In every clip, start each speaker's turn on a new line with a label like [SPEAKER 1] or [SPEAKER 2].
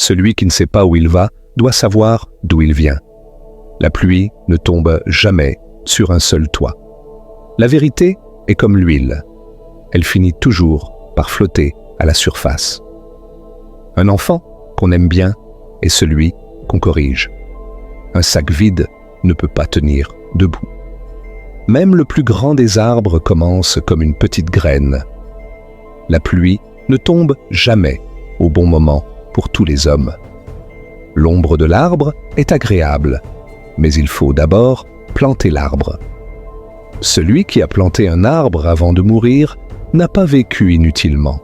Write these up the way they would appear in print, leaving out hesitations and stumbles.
[SPEAKER 1] Celui qui ne sait pas où il va doit savoir d'où il vient. La pluie ne tombe jamais sur un seul toit. La vérité est comme l'huile. Elle finit toujours par flotter à la surface. Un enfant qu'on aime bien est celui qu'on corrige. Un sac vide ne peut pas tenir debout. Même le plus grand des arbres commence comme une petite graine. La pluie ne tombe jamais au bon moment pour tous les hommes. L'ombre de l'arbre est agréable, mais il faut d'abord planter l'arbre. Celui qui a planté un arbre avant de mourir n'a pas vécu inutilement.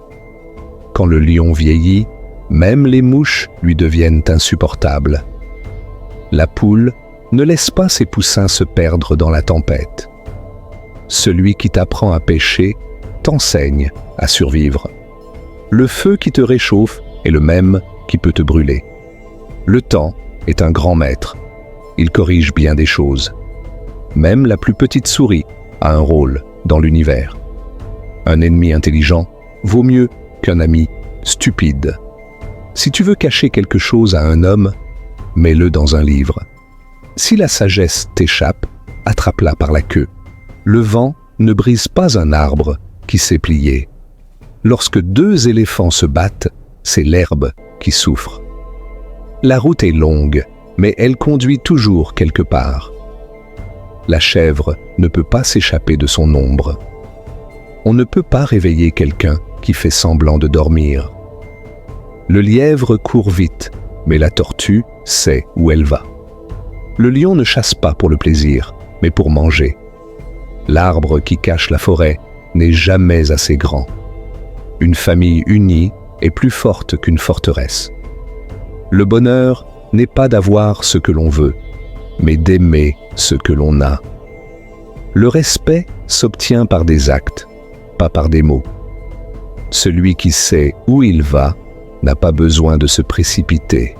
[SPEAKER 1] Quand le lion vieillit, même les mouches lui deviennent insupportables. La poule ne laisse pas ses poussins se perdre dans la tempête. Celui qui t'apprend à pêcher t'enseigne à survivre. Le feu qui te réchauffe est le même qui peut te brûler. Le temps est un grand maître. Il corrige bien des choses. Même la plus petite souris a un rôle dans l'univers. Un ennemi intelligent vaut mieux qu'un ami stupide. Si tu veux cacher quelque chose à un homme, mets-le dans un livre. Si la sagesse t'échappe, attrape-la par la queue. Le vent ne brise pas un arbre qui s'est plié. Lorsque deux éléphants se battent, c'est l'herbe qui souffre. La route est longue, mais elle conduit toujours quelque part. La chèvre ne peut pas s'échapper de son ombre. On ne peut pas réveiller quelqu'un qui fait semblant de dormir. Le lièvre court vite, mais la tortue sait où elle va. Le lion ne chasse pas pour le plaisir, mais pour manger. L'arbre qui cache la forêt n'est jamais assez grand. Une famille unie est plus forte qu'une forteresse. Le bonheur n'est pas d'avoir ce que l'on veut, mais d'aimer ce que l'on a. Le respect s'obtient par des actes, pas par des mots. Celui qui sait où il va n'a pas besoin de se précipiter.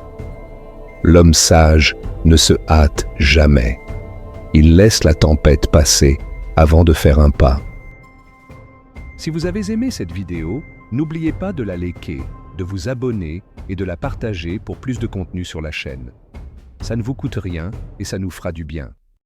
[SPEAKER 1] L'homme sage ne se hâte jamais. Il laisse la tempête passer avant de faire un pas. Si vous avez aimé cette vidéo, n'oubliez pas de la liker, de vous abonner et de la partager pour plus de contenu sur la chaîne. Ça ne vous coûte rien et ça nous fera du bien.